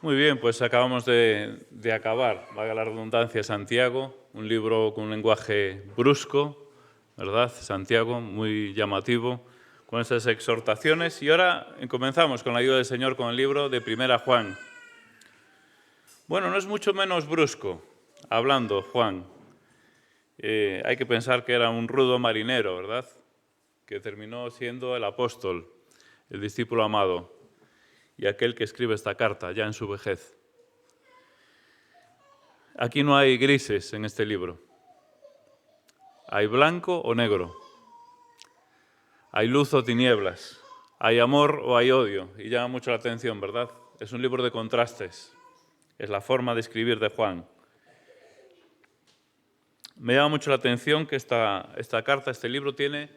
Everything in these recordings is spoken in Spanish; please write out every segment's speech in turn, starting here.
Muy bien, pues acabamos de acabar, valga la redundancia, Santiago, un libro con un lenguaje brusco, ¿verdad? Santiago, muy llamativo, con esas exhortaciones. Y ahora comenzamos con la ayuda del Señor con el libro de Primera Juan. Bueno, no es mucho menos brusco, hablando Juan. Hay que pensar que era un rudo marinero, ¿verdad? Que terminó siendo el apóstol, el discípulo amado, y aquel que escribe esta carta ya en su vejez. Aquí no hay grises en este libro. Hay blanco o negro. Hay luz o tinieblas. Hay amor o hay odio. Y llama mucho la atención, ¿verdad? Es un libro de contrastes. Es la forma de escribir de Juan. Me llama mucho la atención que esta carta, este libro, tiene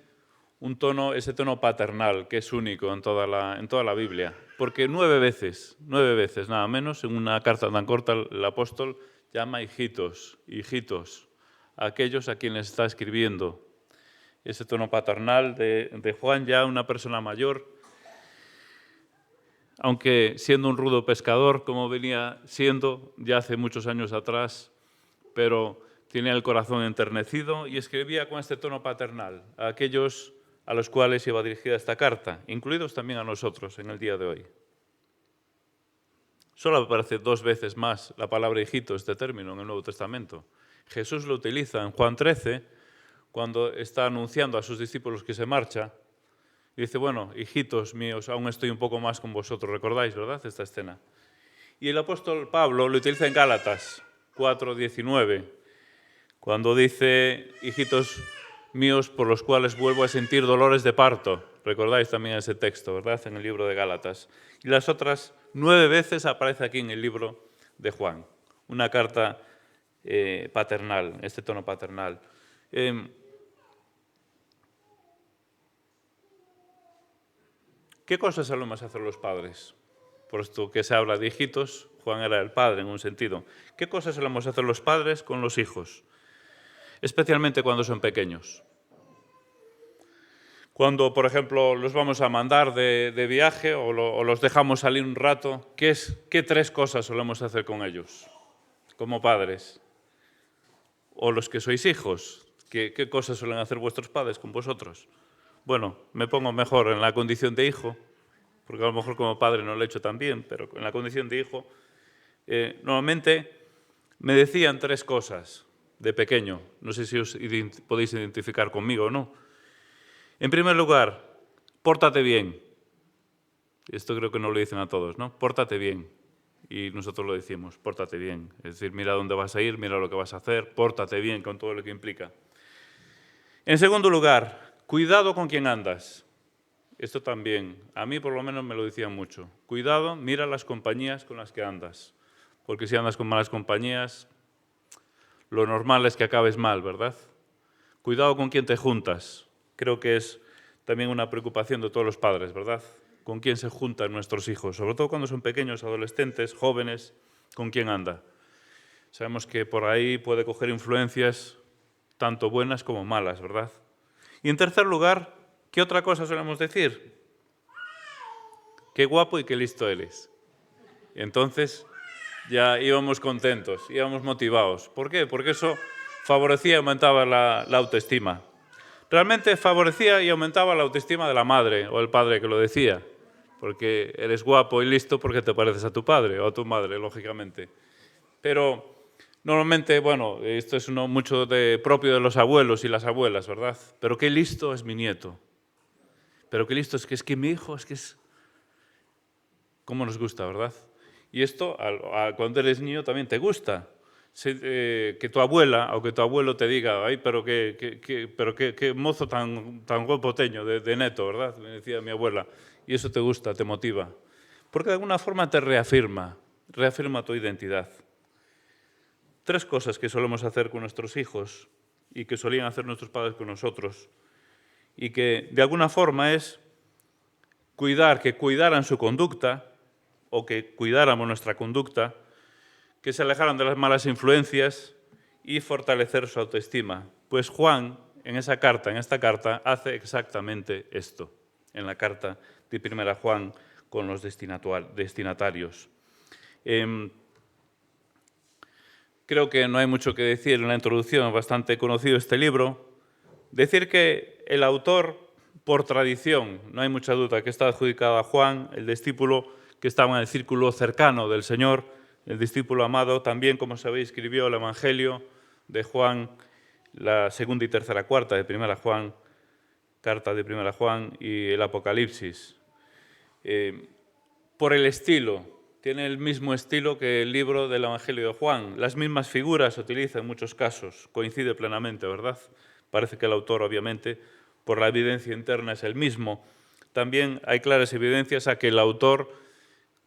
ese tono paternal, que es único en toda la Biblia. Porque 9 veces nada menos, en una carta tan corta, el apóstol llama hijitos, a aquellos a quienes está escribiendo. Ese tono paternal de Juan, ya una persona mayor, aunque siendo un rudo pescador, como venía siendo ya hace muchos años atrás, pero tenía el corazón enternecido y escribía con este tono paternal a aquellos a los cuales iba dirigida esta carta, incluidos también a nosotros en el día de hoy. Solo aparece 2 veces más la palabra hijito, este término, en el Nuevo Testamento. Jesús lo utiliza en Juan 13, cuando está anunciando a sus discípulos que se marcha. Y dice, bueno, hijitos míos, aún estoy un poco más con vosotros. ¿Recordáis, verdad, esta escena? Y el apóstol Pablo lo utiliza en Gálatas 4:19, cuando dice, hijitos míos, por los cuales vuelvo a sentir dolores de parto. Recordáis también ese texto, ¿verdad?, en el libro de Gálatas. Y las otras 9 veces aparece aquí en el libro de Juan. Una carta paternal, este tono paternal. ¿Qué cosas solemos hacer los padres? Por esto que se habla de hijitos, Juan era el padre en un sentido. ¿Qué cosas solemos hacer los padres con los hijos? Especialmente cuando son pequeños. Cuando, por ejemplo, los vamos a mandar de viaje o los dejamos salir un rato, ¿qué 3 cosas solemos hacer con ellos como padres? O los que sois hijos, ¿qué cosas suelen hacer vuestros padres con vosotros? Bueno, me pongo mejor en la condición de hijo, porque a lo mejor como padre no lo he hecho tan bien, pero en la condición de hijo, normalmente me decían 3 cosas de pequeño. No sé si os podéis identificar conmigo o no. En primer lugar, pórtate bien. Esto creo que no lo dicen a todos, ¿no? Pórtate bien. Y nosotros lo decimos, pórtate bien. Es decir, mira dónde vas a ir, mira lo que vas a hacer, pórtate bien con todo lo que implica. En segundo lugar, cuidado con quién andas. Esto también, a mí por lo menos me lo decían mucho. Cuidado, mira las compañías con las que andas. Porque si andas con malas compañías, lo normal es que acabes mal, ¿verdad? Cuidado con quién te juntas. Creo que es también una preocupación de todos los padres, ¿verdad? Con quién se juntan nuestros hijos, sobre todo cuando son pequeños, adolescentes, jóvenes, con quién anda. Sabemos que por ahí puede coger influencias tanto buenas como malas, ¿verdad? Y en tercer lugar, ¿qué otra cosa solemos decir? Qué guapo y qué listo eres. Y entonces ya íbamos contentos, íbamos motivados. ¿Por qué? Porque eso favorecía y aumentaba la autoestima. Realmente favorecía y aumentaba la autoestima de la madre o el padre que lo decía, porque eres guapo y listo porque te pareces a tu padre o a tu madre, lógicamente. Pero normalmente, bueno, esto es mucho propio de los abuelos y las abuelas, ¿verdad? Pero qué listo es mi nieto. Pero qué listo es que mi hijo, es... ¿Cómo nos gusta, verdad? Y esto, cuando eres niño, también te gusta. Que tu abuela o que tu abuelo te diga, ay, pero qué mozo tan guapoteño de neto, ¿verdad? Me decía mi abuela. Y eso te gusta, te motiva. Porque de alguna forma te reafirma tu identidad. 3 cosas que solemos hacer con nuestros hijos y que solían hacer nuestros padres con nosotros. Y que de alguna forma es que cuidaran su conducta o que cuidáramos nuestra conducta, que se alejaran de las malas influencias y fortalecer su autoestima. Pues Juan, en esta carta, hace exactamente esto, en la carta de 1 Juan con los destinatarios. Creo que no hay mucho que decir en la introducción, es bastante conocido este libro. Decir que el autor, por tradición, no hay mucha duda que está adjudicado a Juan, el discípulo que estaba en el círculo cercano del Señor, el discípulo amado, también, como sabéis, escribió el Evangelio de Juan, la segunda y tercera cuarta de Primera Juan, carta de Primera Juan y el Apocalipsis. Por el estilo, tiene el mismo estilo que el libro del Evangelio de Juan. Las mismas figuras utiliza en muchos casos, coincide plenamente, ¿verdad? Parece que el autor, obviamente, por la evidencia interna es el mismo. También hay claras evidencias a que el autor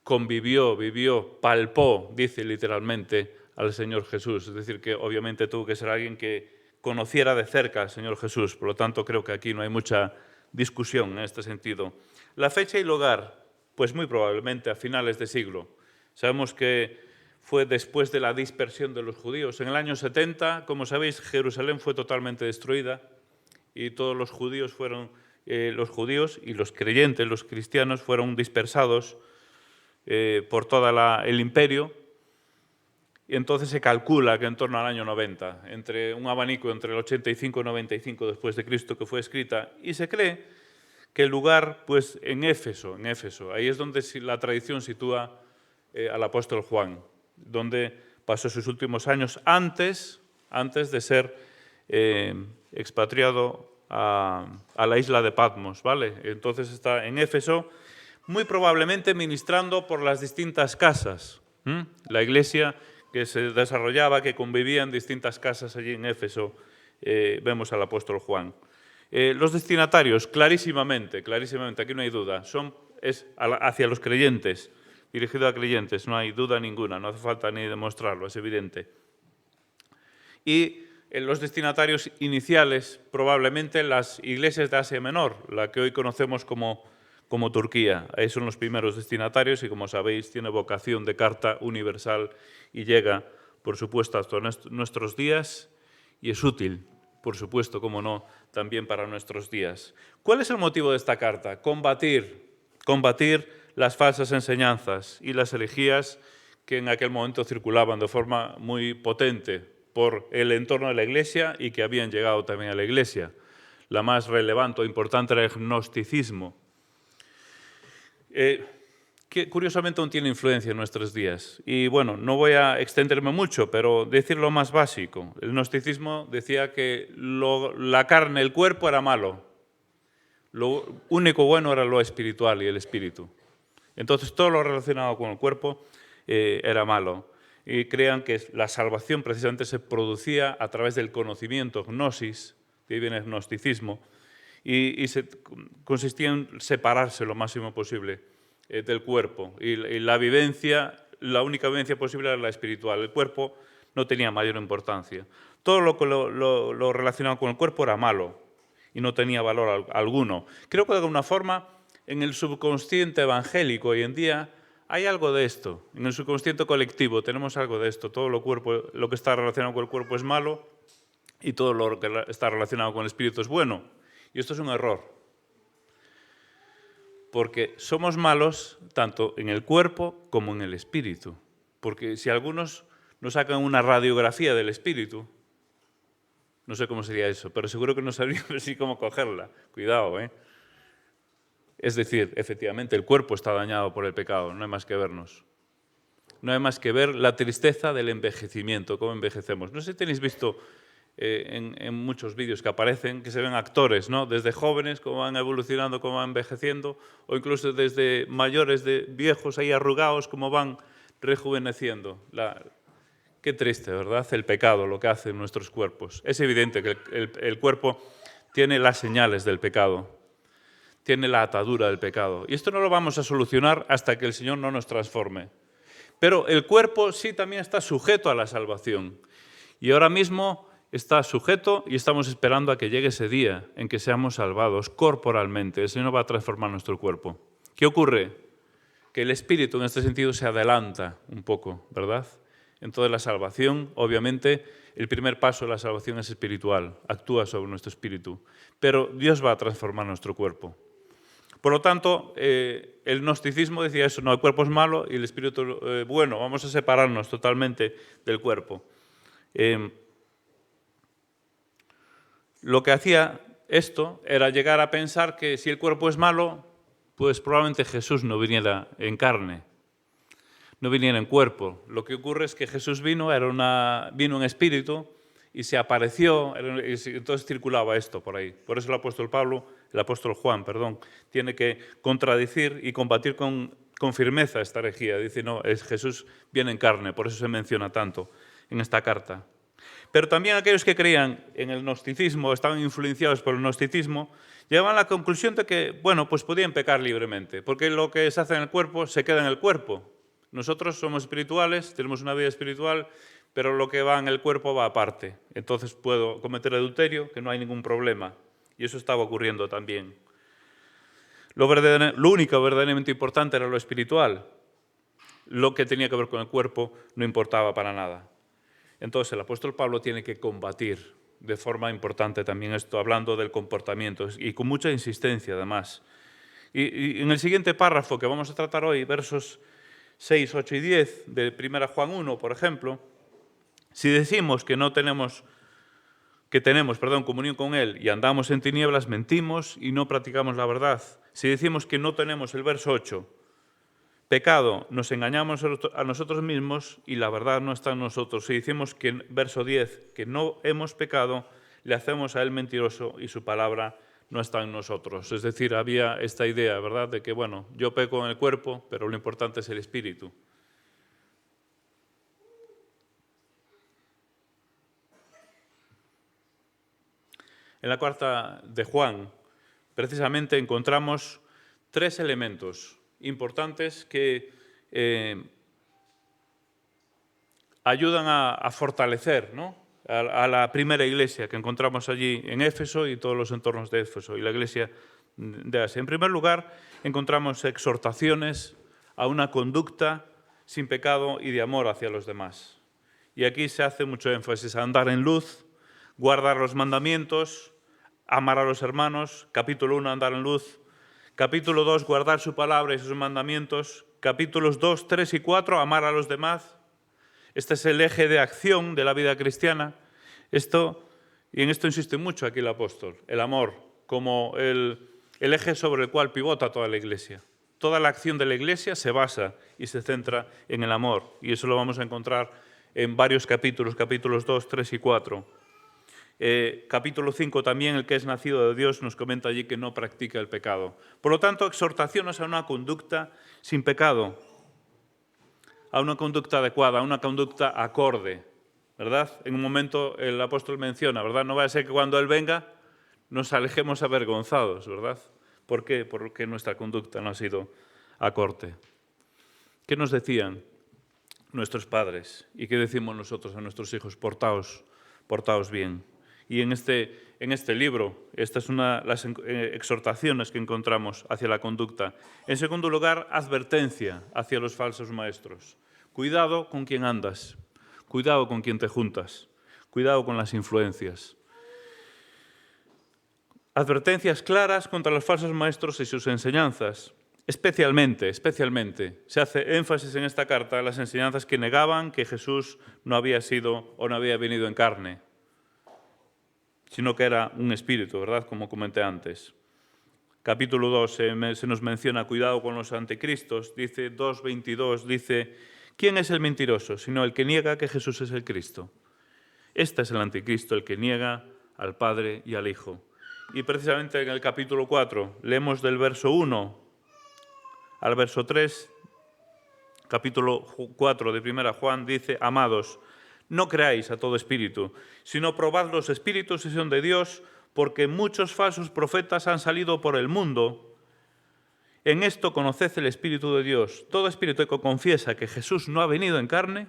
convivió, vivió, palpó, dice literalmente, al Señor Jesús. Es decir, que obviamente tuvo que ser alguien que conociera de cerca al Señor Jesús. Por lo tanto, creo que aquí no hay mucha discusión en este sentido. La fecha y lugar, pues muy probablemente a finales de siglo. Sabemos que fue después de la dispersión de los judíos. En el año 70, como sabéis, Jerusalén fue totalmente destruida y todos los judíos los creyentes, los cristianos, fueron dispersados por todo el imperio. Y entonces se calcula que en torno al año 90, entre un abanico entre el 85 y 95 después de Cristo, que fue escrita, y se cree que el lugar, pues en Éfeso, ahí es donde la tradición sitúa al apóstol Juan, donde pasó sus últimos años antes de ser expatriado a la isla de Patmos, ¿vale? Entonces está en Éfeso, muy probablemente ministrando por las distintas casas. La iglesia que se desarrollaba, que convivía en distintas casas allí en Éfeso, vemos al apóstol Juan. Los destinatarios, clarísimamente, aquí no hay duda, es hacia los creyentes, dirigido a creyentes, no hay duda ninguna, no hace falta ni demostrarlo, es evidente. Y en los destinatarios iniciales, probablemente las iglesias de Asia Menor, la que hoy conocemos como Turquía. Ahí son los primeros destinatarios y, como sabéis, tiene vocación de carta universal y llega, por supuesto, hasta nuestros días y es útil, por supuesto, como no, también para nuestros días. ¿Cuál es el motivo de esta carta? Combatir las falsas enseñanzas y las herejías que en aquel momento circulaban de forma muy potente por el entorno de la Iglesia y que habían llegado también a la Iglesia. La más relevante o importante era el gnosticismo, que curiosamente aún tiene influencia en nuestros días. Y bueno, no voy a extenderme mucho, pero decir lo más básico. El gnosticismo decía que la carne, el cuerpo era malo. Lo único bueno era lo espiritual y el espíritu. Entonces todo lo relacionado con el cuerpo era malo. Y creían que la salvación precisamente se producía a través del conocimiento, gnosis, de ahí viene el gnosticismo, y consistía en separarse lo máximo posible del cuerpo. Y la única vivencia posible era la espiritual. El cuerpo no tenía mayor importancia. Todo lo relacionado con el cuerpo era malo y no tenía valor alguno. Creo que de alguna forma en el subconsciente evangélico hoy en día hay algo de esto. En el subconsciente colectivo tenemos algo de esto. Todo lo que está relacionado con el cuerpo es malo y todo lo que está relacionado con el espíritu es bueno. Y esto es un error, porque somos malos tanto en el cuerpo como en el espíritu. Porque si algunos nos sacan una radiografía del espíritu, no sé cómo sería eso, pero seguro que no sabríamos así cómo cogerla. Cuidado, ¿eh? Es decir, efectivamente, el cuerpo está dañado por el pecado, no hay más que vernos. No hay más que ver la tristeza del envejecimiento, cómo envejecemos. No sé si tenéis visto en muchos vídeos que aparecen, que se ven actores, ¿no? Desde jóvenes, cómo van evolucionando, cómo van envejeciendo, o incluso desde mayores, de viejos ahí arrugados, cómo van rejuveneciendo. Qué triste, ¿verdad? El pecado, lo que hace en nuestros cuerpos. Es evidente que el cuerpo tiene las señales del pecado, tiene la atadura del pecado. Y esto no lo vamos a solucionar hasta que el Señor no nos transforme. Pero el cuerpo sí también está sujeto a la salvación. Y ahora mismo está sujeto y estamos esperando a que llegue ese día en que seamos salvados corporalmente. El Señor va a transformar nuestro cuerpo. ¿Qué ocurre? Que el espíritu en este sentido se adelanta un poco, ¿verdad? Entonces la salvación, obviamente, el primer paso de la salvación es espiritual, actúa sobre nuestro espíritu. Pero Dios va a transformar nuestro cuerpo. Por lo tanto, el gnosticismo decía eso, no, el cuerpo es malo y el espíritu bueno, vamos a separarnos totalmente del cuerpo. Lo que hacía esto era llegar a pensar que si el cuerpo es malo, pues probablemente Jesús no viniera en carne, no viniera en cuerpo. Lo que ocurre es que Jesús vino en espíritu y se apareció, entonces circulaba esto por ahí. Por eso el apóstol Juan, tiene que contradecir y combatir con firmeza esta herejía. Dice, no, Jesús viene en carne, por eso se menciona tanto en esta carta. Pero también aquellos que creían en el gnosticismo, estaban influenciados por el gnosticismo, llegaban a la conclusión de que, bueno, pues podían pecar libremente, porque lo que se hace en el cuerpo se queda en el cuerpo. Nosotros somos espirituales, tenemos una vida espiritual, pero lo que va en el cuerpo va aparte. Entonces puedo cometer adulterio, que no hay ningún problema. Y eso estaba ocurriendo también. Lo único verdaderamente importante era lo espiritual. Lo que tenía que ver con el cuerpo no importaba para nada. Entonces el apóstol Pablo tiene que combatir de forma importante también esto, hablando del comportamiento, y con mucha insistencia además. Y en el siguiente párrafo que vamos a tratar hoy, versos 6, 8 y 10 de 1 Juan 1, por ejemplo, si decimos que tenemos comunión con Él y andamos en tinieblas, mentimos y no practicamos la verdad. Si decimos que no tenemos, el verso 8, pecado, nos engañamos a nosotros mismos y la verdad no está en nosotros. Si decimos que, verso 10, que no hemos pecado, le hacemos a Él mentiroso y su palabra no está en nosotros. Es decir, había esta idea, ¿verdad?, de que, bueno, yo peco en el cuerpo, pero lo importante es el espíritu. En la carta de Juan, precisamente encontramos 3 elementos importantes que ayudan a fortalecer, ¿no?, a la primera iglesia que encontramos allí en Éfeso y todos los entornos de Éfeso y la iglesia de Asia. En primer lugar, encontramos exhortaciones a una conducta sin pecado y de amor hacia los demás. Y aquí se hace mucho énfasis a andar en luz, guardar los mandamientos, amar a los hermanos. Capítulo 1, andar en luz. Capítulo 2, guardar su palabra y sus mandamientos. Capítulos 2, 3 y 4, amar a los demás. Este es el eje de acción de la vida cristiana. Y en esto insiste mucho aquí el apóstol, el amor, como el eje sobre el cual pivota toda la iglesia. Toda la acción de la iglesia se basa y se centra en el amor. Y eso lo vamos a encontrar en varios capítulos 2, 3 y 4. Capítulo 5 también, el que es nacido de Dios, nos comenta allí que no practica el pecado. Por lo tanto, exhortaciones a una conducta sin pecado, a una conducta adecuada, a una conducta acorde, ¿verdad? En un momento el apóstol menciona, ¿verdad? No vaya a ser que cuando Él venga nos alejemos avergonzados, ¿verdad? ¿Por qué? Porque nuestra conducta no ha sido acorde. ¿Qué nos decían nuestros padres? ¿Y qué decimos nosotros a nuestros hijos? Portaos bien. Y en este libro, esta es una de las exhortaciones que encontramos hacia la conducta. En segundo lugar, advertencia hacia los falsos maestros. Cuidado con quién andas, cuidado con quién te juntas, cuidado con las influencias. Advertencias claras contra los falsos maestros y sus enseñanzas. Especialmente, se hace énfasis en esta carta en las enseñanzas que negaban que Jesús no había sido o no había venido en carne, sino que era un espíritu, ¿verdad?, como comenté antes. Capítulo 2 se nos menciona cuidado con los anticristos. Dice 2:22, dice, ¿quién es el mentiroso? Sino el que niega que Jesús es el Cristo. Este es el anticristo, el que niega al Padre y al Hijo. Y precisamente en el capítulo 4, leemos del verso 1 al verso 3, capítulo 4 de 1 Juan, dice, amados, no creáis a todo espíritu, sino probad los espíritus si son de Dios, porque muchos falsos profetas han salido por el mundo. En esto conoced el Espíritu de Dios. Todo espíritu que confiesa que Jesús no ha venido en carne,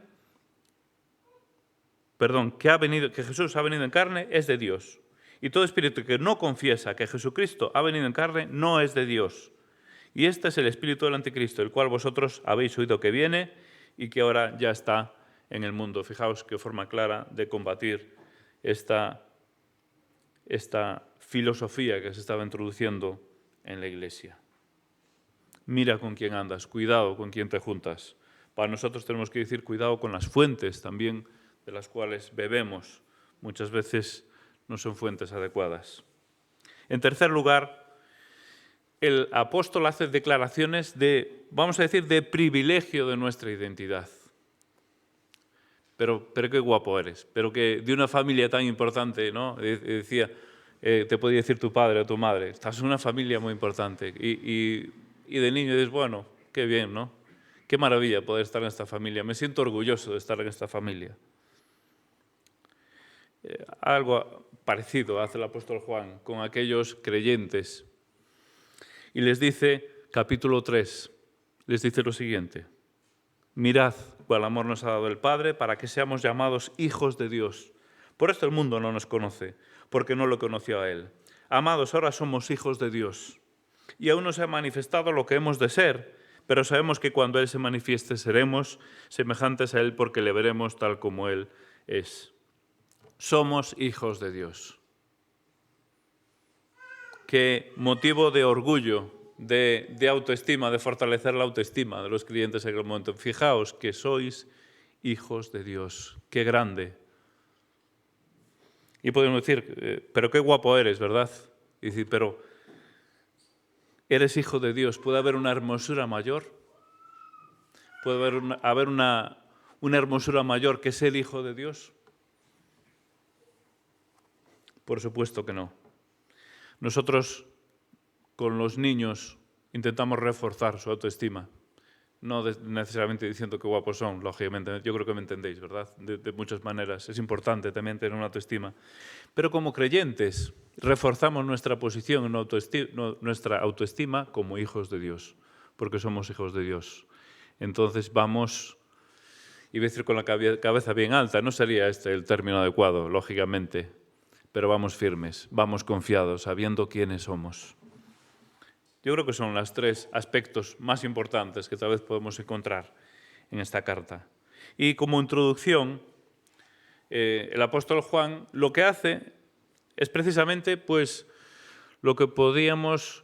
que Jesús ha venido en carne, es de Dios. Y todo espíritu que no confiesa que Jesucristo ha venido en carne, no es de Dios. Y este es el espíritu del anticristo, el cual vosotros habéis oído que viene y que ahora ya está en el mundo. Fijaos qué forma clara de combatir esta filosofía que se estaba introduciendo en la Iglesia. Mira con quién andas, cuidado con quién te juntas. Para nosotros tenemos que decir cuidado con las fuentes también de las cuales bebemos. Muchas veces no son fuentes adecuadas. En tercer lugar, el apóstol hace declaraciones de, vamos a decir, de privilegio de nuestra identidad. Pero qué guapo eres, pero que de una familia tan importante, ¿no? Decía, te podía decir tu padre o tu madre, estás en una familia muy importante. Y de niño dices, bueno, qué bien, ¿no? Qué maravilla poder estar en esta familia. Me siento orgulloso de estar en esta familia. Algo parecido hace el apóstol Juan con aquellos creyentes. Y les dice, capítulo 3, les dice lo siguiente. Mirad cuál amor nos ha dado el Padre para que seamos llamados hijos de Dios. Por esto el mundo no nos conoce, porque no lo conoció a Él. Amados, ahora somos hijos de Dios. Y aún no se ha manifestado lo que hemos de ser, pero sabemos que cuando Él se manifieste seremos semejantes a Él porque le veremos tal como Él es. Somos hijos de Dios. Qué motivo de orgullo, de autoestima, de fortalecer la autoestima de los creyentes en el momento. Fijaos que sois hijos de Dios. Qué grande. Y podemos decir, pero qué guapo eres, ¿verdad? Y decir, pero eres hijo de Dios. ¿Puede haber una hermosura mayor? ¿Puede haber una hermosura mayor que ser hijo de Dios? Por supuesto que no. Nosotros, con los niños, intentamos reforzar su autoestima. No necesariamente diciendo qué guapos son, lógicamente. Yo creo que me entendéis, ¿verdad? De muchas maneras. Es importante también tener una autoestima. Pero como creyentes, reforzamos nuestra posición, nuestra autoestima como hijos de Dios, porque somos hijos de Dios. Entonces vamos, y voy a decir con la cabeza bien alta, no sería este el término adecuado, lógicamente, pero vamos firmes, vamos confiados, sabiendo quiénes somos. Yo creo que son los tres aspectos más importantes que tal vez podemos encontrar en esta carta. Y como introducción, el apóstol Juan lo que hace es precisamente pues, lo que podríamos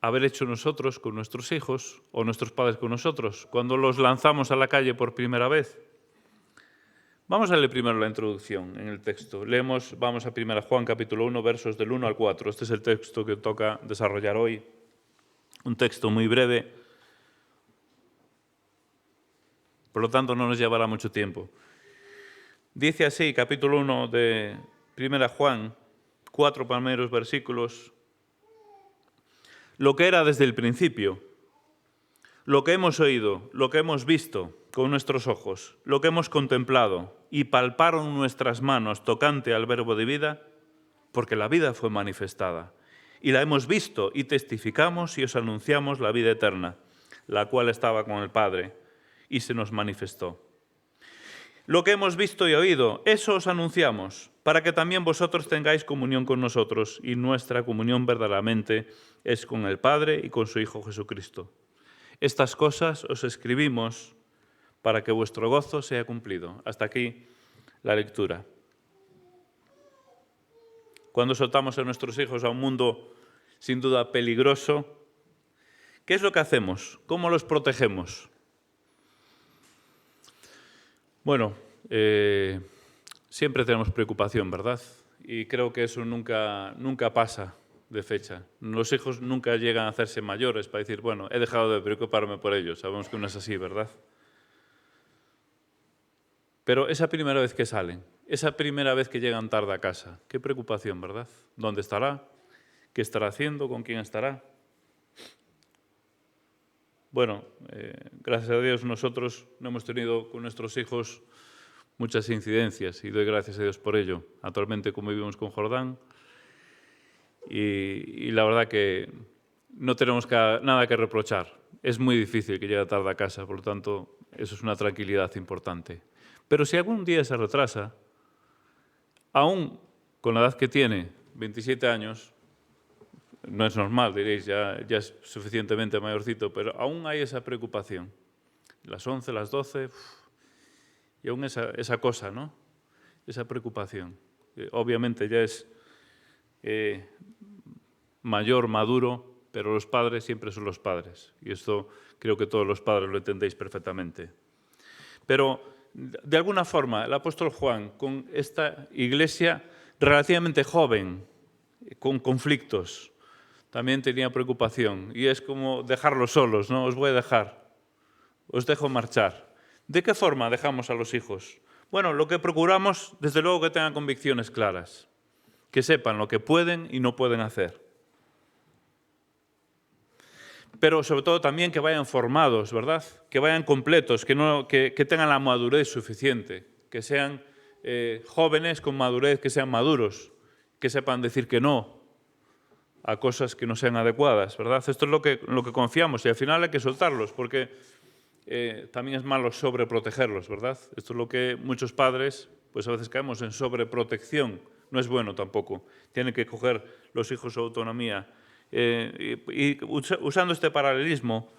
haber hecho nosotros con nuestros hijos o nuestros padres con nosotros, cuando los lanzamos a la calle por primera vez. Vamos a leer primero la introducción en el texto. Vamos a 1 Juan capítulo 1, versos del 1 al 4. Este es el texto que toca desarrollar hoy. Un texto muy breve, por lo tanto no nos llevará mucho tiempo. Dice así, capítulo 1 de 1 Juan, 4 primeros versículos. Lo que era desde el principio, lo que hemos oído, lo que hemos visto con nuestros ojos, lo que hemos contemplado y palparon nuestras manos tocante al verbo de vida, porque la vida fue manifestada. Y la hemos visto y testificamos y os anunciamos la vida eterna, la cual estaba con el Padre y se nos manifestó. Lo que hemos visto y oído, eso os anunciamos, para que también vosotros tengáis comunión con nosotros, y nuestra comunión verdaderamente es con el Padre y con su Hijo Jesucristo. Estas cosas os escribimos para que vuestro gozo sea cumplido. Hasta aquí la lectura. Cuando soltamos a nuestros hijos a un mundo sin duda peligroso, ¿qué es lo que hacemos? ¿Cómo los protegemos? Bueno, siempre tenemos preocupación, ¿verdad? Y creo que eso nunca pasa de fecha. Los hijos nunca llegan a hacerse mayores para decir, bueno, he dejado de preocuparme por ellos. Sabemos que no es así, ¿verdad? Pero esa primera vez que salen, esa primera vez que llegan tarde a casa, qué preocupación, ¿verdad? ¿Dónde estará? ¿Qué estará haciendo? ¿Con quién estará? Bueno, gracias a Dios nosotros no hemos tenido con nuestros hijos muchas incidencias y doy gracias a Dios por ello. Actualmente convivimos con Jordán y la verdad que no tenemos nada que reprochar. Es muy difícil que llegue tarde a casa, por lo tanto, eso es una tranquilidad importante. Pero si algún día se retrasa, aún con la edad que tiene, 27 años, no es normal, diréis, ya es suficientemente mayorcito, pero aún hay esa preocupación. Las 11, las 12, y aún esa cosa, ¿no? Esa preocupación. Obviamente ya es mayor, maduro, pero los padres siempre son los padres. Y esto creo que todos los padres lo entendéis perfectamente. Pero, de alguna forma, el apóstol Juan, con esta iglesia relativamente joven, con conflictos, también tenía preocupación. Y es como dejarlos solos, ¿no? Os voy a dejar, os dejo marchar. ¿De qué forma dejamos a los hijos? Bueno, lo que procuramos, desde luego, que tengan convicciones claras, que sepan lo que pueden y no pueden hacer. Pero sobre todo también que vayan formados, ¿verdad? Que vayan completos, que tengan la madurez suficiente, que sean jóvenes con madurez, que sean maduros, que sepan decir que no a cosas que no sean adecuadas, ¿verdad? Esto es lo que confiamos y al final hay que soltarlos porque también es malo sobreprotegerlos, ¿verdad? Esto es lo que muchos padres, pues a veces caemos en sobreprotección. No es bueno tampoco. Tienen que coger los hijos su autonomía. Y usando este paralelismo,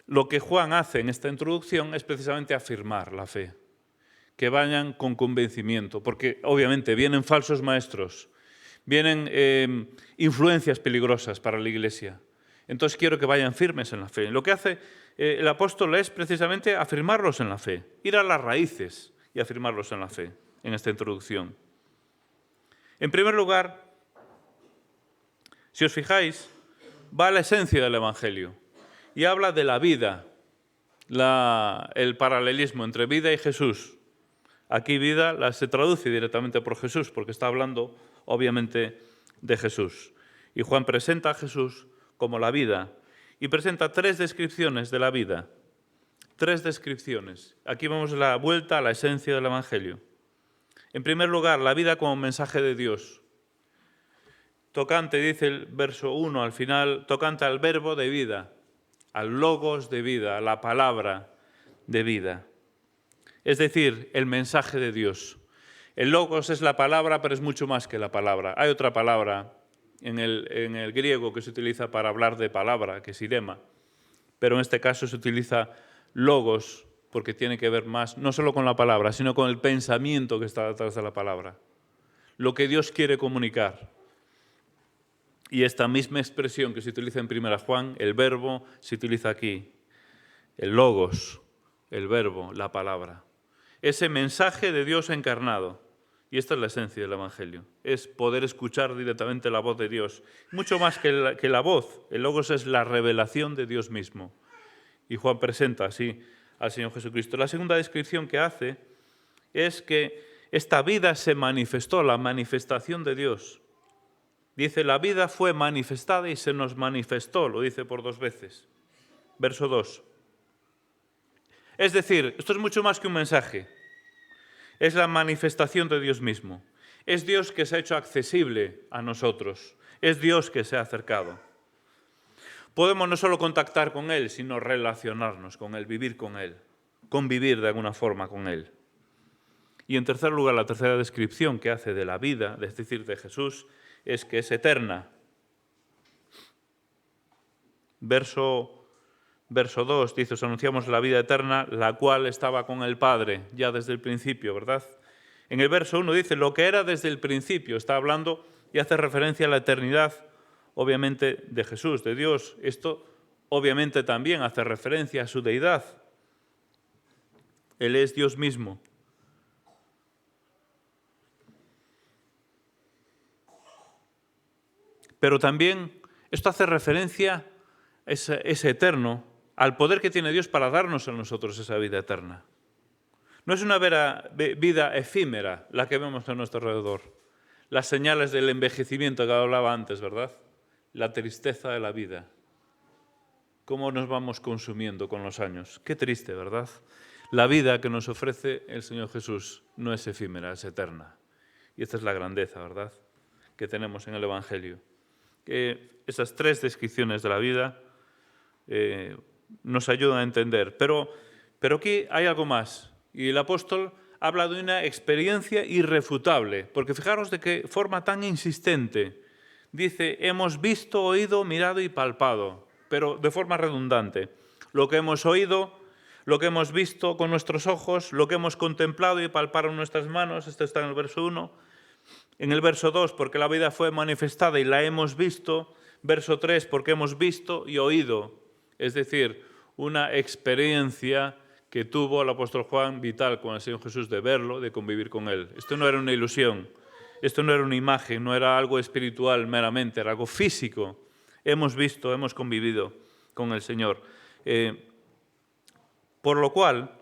lo que Juan hace en esta introducción es precisamente afirmar la fe, que vayan con convencimiento, porque obviamente vienen falsos maestros, vienen influencias peligrosas para la Iglesia. Entonces quiero que vayan firmes en la fe. Lo que hace el apóstol es precisamente afirmarlos en la fe, ir a las raíces y afirmarlos en la fe, en esta introducción. En primer lugar, si os fijáis, va a la esencia del Evangelio y habla de la vida, el paralelismo entre vida y Jesús. Aquí vida se traduce directamente por Jesús porque está hablando obviamente de Jesús. Y Juan presenta a Jesús como la vida y presenta 3 descripciones de la vida. 3 descripciones. Aquí vemos la vuelta a la esencia del Evangelio. En primer lugar, la vida como mensaje de Dios. Tocante, dice el verso 1 al final, tocante al verbo de vida, al logos de vida, a la palabra de vida. Es decir, el mensaje de Dios. El logos es la palabra, pero es mucho más que la palabra. Hay otra palabra en el griego que se utiliza para hablar de palabra, que es irema, pero en este caso se utiliza logos porque tiene que ver más, no solo con la palabra, sino con el pensamiento que está detrás de la palabra. Lo que Dios quiere comunicar. Y esta misma expresión que se utiliza en 1 Juan, el verbo, se utiliza aquí. El logos, el verbo, la palabra. Ese mensaje de Dios encarnado. Y esta es la esencia del Evangelio. Es poder escuchar directamente la voz de Dios. Mucho más que la voz. El logos es la revelación de Dios mismo. Y Juan presenta así al Señor Jesucristo. La segunda descripción que hace es que esta vida se manifestó, la manifestación de Dios. Dice, la vida fue manifestada y se nos manifestó, lo dice por 2 veces. Verso 2. Es decir, esto es mucho más que un mensaje. Es la manifestación de Dios mismo. Es Dios que se ha hecho accesible a nosotros. Es Dios que se ha acercado. Podemos no solo contactar con Él, sino relacionarnos con Él, vivir con Él, convivir de alguna forma con Él. Y en tercer lugar, la tercera descripción que hace de la vida, es decir, de Jesús, es que es eterna. Verso 2 dice, os anunciamos la vida eterna, la cual estaba con el Padre, ya desde el principio, ¿verdad? En el verso 1 dice, lo que era desde el principio, está hablando y hace referencia a la eternidad, obviamente, de Jesús, de Dios. Esto, obviamente, también hace referencia a su deidad. Él es Dios mismo. Pero también esto hace referencia, es eterno, al poder que tiene Dios para darnos a nosotros esa vida eterna. No es una vida efímera la que vemos a nuestro alrededor. Las señales del envejecimiento que hablaba antes, ¿verdad? La tristeza de la vida. Cómo nos vamos consumiendo con los años. Qué triste, ¿verdad? La vida que nos ofrece el Señor Jesús no es efímera, es eterna. Y esta es la grandeza, ¿verdad?, que tenemos en el Evangelio. Esas 3 descripciones de la vida nos ayudan a entender. Pero aquí hay algo más. Y el apóstol habla de una experiencia irrefutable. Porque fijaros de qué forma tan insistente. Dice, hemos visto, oído, mirado y palpado. Pero de forma redundante. Lo que hemos oído, lo que hemos visto con nuestros ojos, lo que hemos contemplado y palpado en nuestras manos. Esto está en el verso 1. En el verso 2, porque la vida fue manifestada y la hemos visto, Verso 3, porque hemos visto y oído, es decir, una experiencia que tuvo el apóstol Juan vital con el Señor Jesús, de verlo, de convivir con Él. Esto no era una ilusión, esto no era una imagen, no era algo espiritual meramente, era algo físico. Hemos visto, hemos convivido con el Señor. Por lo cual,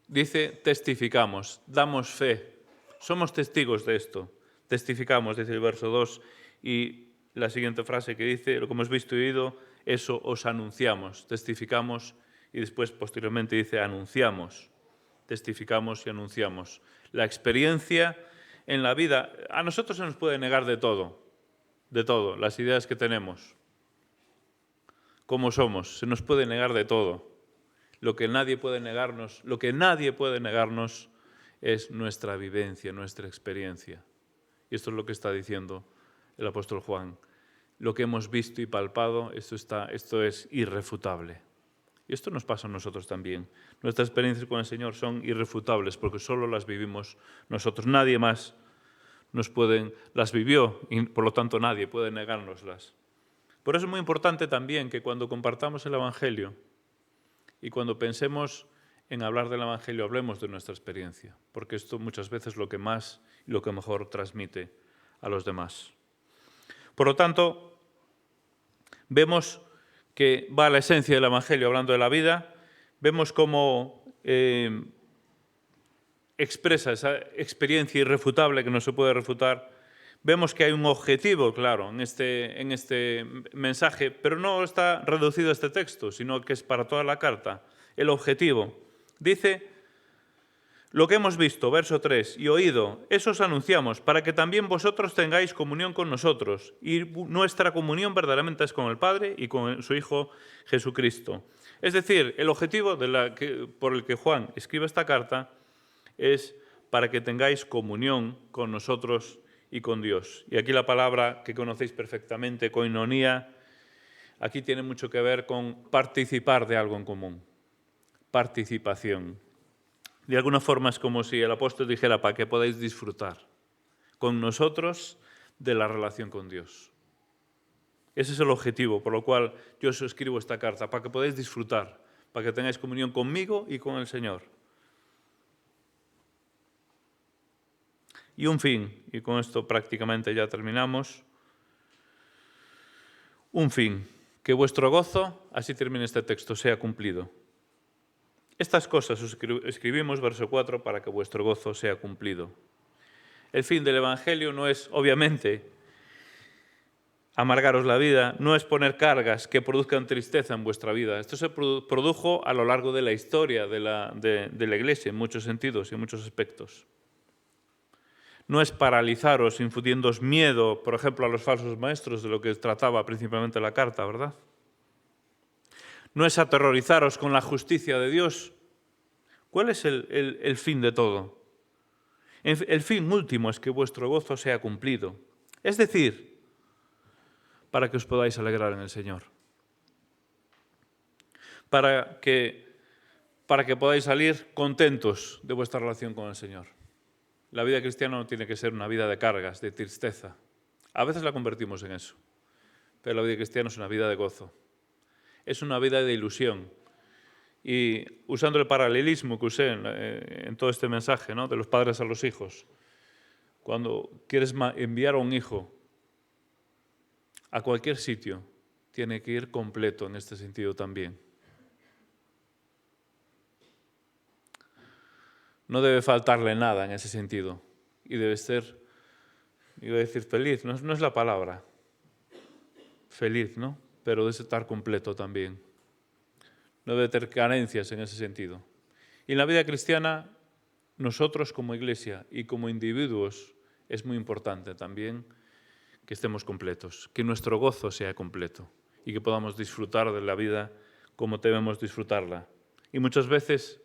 dice, testificamos, damos fe, somos testigos de esto. Testificamos, dice el verso 2, y la siguiente frase que dice, lo que hemos visto y oído, eso os anunciamos, testificamos, y después posteriormente dice anunciamos, testificamos y anunciamos. La experiencia en la vida, a nosotros se nos puede negar de todo, las ideas que tenemos, cómo somos, se nos puede negar de todo. Lo que nadie puede negarnos es nuestra vivencia, nuestra experiencia. Y esto es lo que está diciendo el apóstol Juan. Lo que hemos visto y palpado, esto es irrefutable. Y esto nos pasa a nosotros también. Nuestras experiencias con el Señor son irrefutables porque solo las vivimos nosotros. Nadie más las vivió y por lo tanto nadie puede negárnoslas. Por eso es muy importante también que cuando compartamos el Evangelio y cuando pensemos en hablar del Evangelio, hablemos de nuestra experiencia, porque esto muchas veces es lo que más y lo que mejor transmite a los demás. Por lo tanto, vemos que va a la esencia del Evangelio hablando de la vida, vemos cómo expresa esa experiencia irrefutable que no se puede refutar. Vemos que hay un objetivo, claro, en este mensaje, pero no está reducido a este texto, sino que es para toda la carta. El objetivo. Dice, lo que hemos visto, verso 3, y oído, eso os anunciamos, para que también vosotros tengáis comunión con nosotros. Y nuestra comunión verdaderamente es con el Padre y con su Hijo Jesucristo. Es decir, el objetivo por el que Juan escribe esta carta es para que tengáis comunión con nosotros y con Dios. Y aquí la palabra que conocéis perfectamente, koinonía, aquí tiene mucho que ver con participar de algo en común. Participación. De alguna forma es como si el apóstol dijera, para que podáis disfrutar con nosotros de la relación con Dios. Ese es el objetivo, por lo cual yo os escribo esta carta, para que podáis disfrutar, para que tengáis comunión conmigo y con el Señor. Y un fin, y con esto prácticamente ya terminamos, un fin, que vuestro gozo, así termina este texto, sea cumplido. Estas cosas os escribimos, verso 4, para que vuestro gozo sea cumplido. El fin del Evangelio no es, obviamente, amargaros la vida, no es poner cargas que produzcan tristeza en vuestra vida. Esto se produjo a lo largo de la historia de la Iglesia, en muchos sentidos y en muchos aspectos. No es paralizaros, infundiéndoos miedo, por ejemplo, a los falsos maestros, de lo que trataba principalmente la carta, ¿verdad? No es aterrorizaros con la justicia de Dios. ¿Cuál es el fin de todo? El fin último es que vuestro gozo sea cumplido. Es decir, para que os podáis alegrar en el Señor. Para que podáis salir contentos de vuestra relación con el Señor. La vida cristiana no tiene que ser una vida de cargas, de tristeza. A veces la convertimos en eso. Pero la vida cristiana es una vida de gozo. Es una vida de ilusión. Y usando el paralelismo que usé en todo este mensaje, ¿no?, de los padres a los hijos, cuando quieres enviar a un hijo a cualquier sitio, tiene que ir completo en este sentido también. No debe faltarle nada en ese sentido. Y debe ser, iba a decir feliz, no es la palabra, feliz, ¿no? Pero debe estar completo también. No debe tener carencias en ese sentido. Y en la vida cristiana, nosotros como iglesia y como individuos, es muy importante también que estemos completos, que nuestro gozo sea completo y que podamos disfrutar de la vida como debemos disfrutarla. Y muchas veces,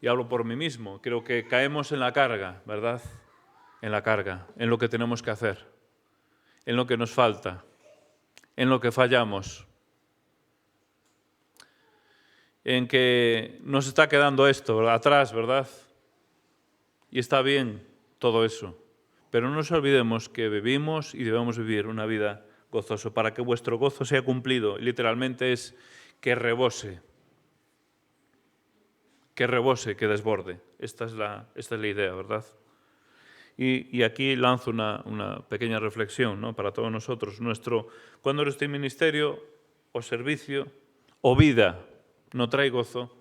y hablo por mí mismo, creo que caemos en la carga, ¿verdad? En la carga, en lo que tenemos que hacer, en lo que nos falta, en lo que fallamos, en que nos está quedando esto atrás, ¿verdad? Y está bien todo eso, pero no nos olvidemos que vivimos y debemos vivir una vida gozoso, para que vuestro gozo sea cumplido. Literalmente es que rebose, que desborde. Esta es la idea, ¿verdad? Y aquí lanzo una pequeña reflexión, ¿no?, para todos nosotros. Cuando nuestro ministerio o servicio o vida no trae gozo,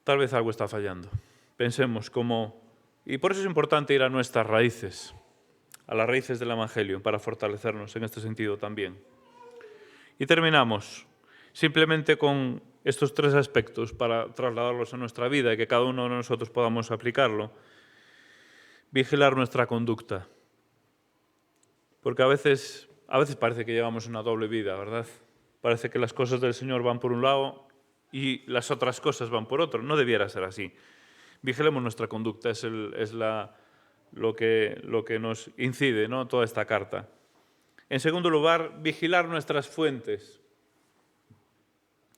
tal vez algo está fallando. Pensemos cómo... Y por eso es importante ir a nuestras raíces, a las raíces del Evangelio, para fortalecernos en este sentido también. Y terminamos simplemente con estos 3 aspectos para trasladarlos a nuestra vida y que cada uno de nosotros podamos aplicarlo. Vigilar nuestra conducta. Porque a veces parece que llevamos una doble vida, ¿verdad? Parece que las cosas del Señor van por un lado y las otras cosas van por otro. No debiera ser así. Vigilemos nuestra conducta, es lo que nos incide, ¿no?, toda esta carta. En segundo lugar, vigilar nuestras fuentes.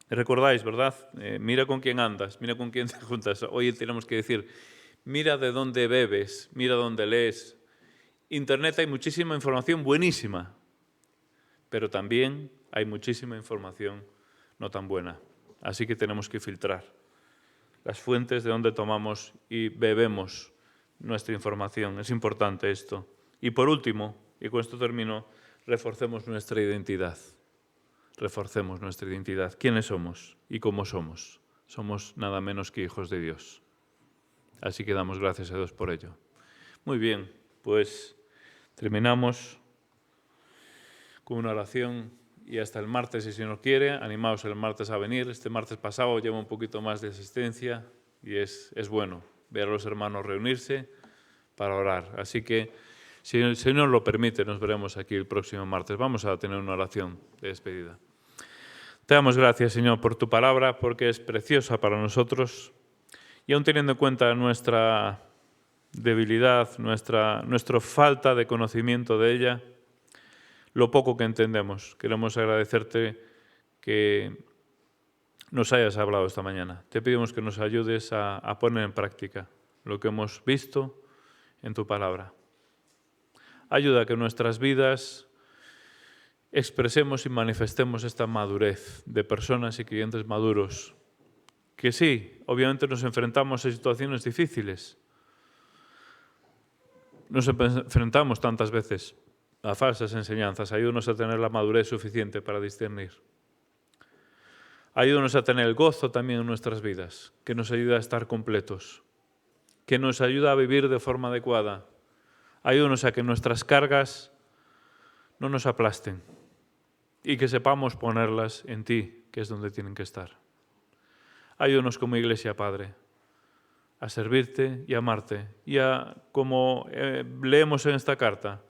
Recordáis, ¿verdad? Mira con quién andas, mira con quién te juntas. Hoy tenemos que decir, mira de dónde bebes, mira dónde lees. Internet hay muchísima información buenísima, pero también hay muchísima información no tan buena. Así que tenemos que filtrar las fuentes de donde tomamos y bebemos nuestra información. Es importante esto. Y por último, y con esto termino, reforcemos nuestra identidad. Reforcemos nuestra identidad. ¿Quiénes somos y cómo somos? Somos nada menos que hijos de Dios. Así que damos gracias a Dios por ello. Muy bien, pues terminamos con una oración y hasta el martes, si el Señor quiere, animaos el martes a venir. Este martes pasado lleva un poquito más de asistencia y es bueno ver a los hermanos reunirse para orar. Así que, si el Señor lo permite, nos veremos aquí el próximo martes. Vamos a tener una oración de despedida. Te damos gracias, Señor, por tu palabra, porque es preciosa para nosotros. Y aun teniendo en cuenta nuestra debilidad, nuestra falta de conocimiento de ella, lo poco que entendemos, queremos agradecerte que nos hayas hablado esta mañana. Te pedimos que nos ayudes a poner en práctica lo que hemos visto en tu palabra. Ayuda a que en nuestras vidas expresemos y manifestemos esta madurez de personas y creyentes maduros. Que sí, obviamente nos enfrentamos a situaciones difíciles. Nos enfrentamos tantas veces a falsas enseñanzas. Ayúdanos a tener la madurez suficiente para discernir. Ayúdanos a tener el gozo también en nuestras vidas, que nos ayuda a estar completos, que nos ayuda a vivir de forma adecuada. Ayúdanos a que nuestras cargas no nos aplasten y que sepamos ponerlas en ti, que es donde tienen que estar. Ayúdanos como Iglesia, Padre, a servirte y amarte. Y como leemos en esta carta,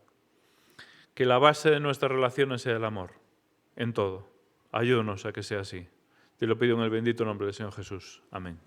que la base de nuestras relaciones sea el amor, en todo. Ayúdanos a que sea así. Te lo pido en el bendito nombre del Señor Jesús. Amén.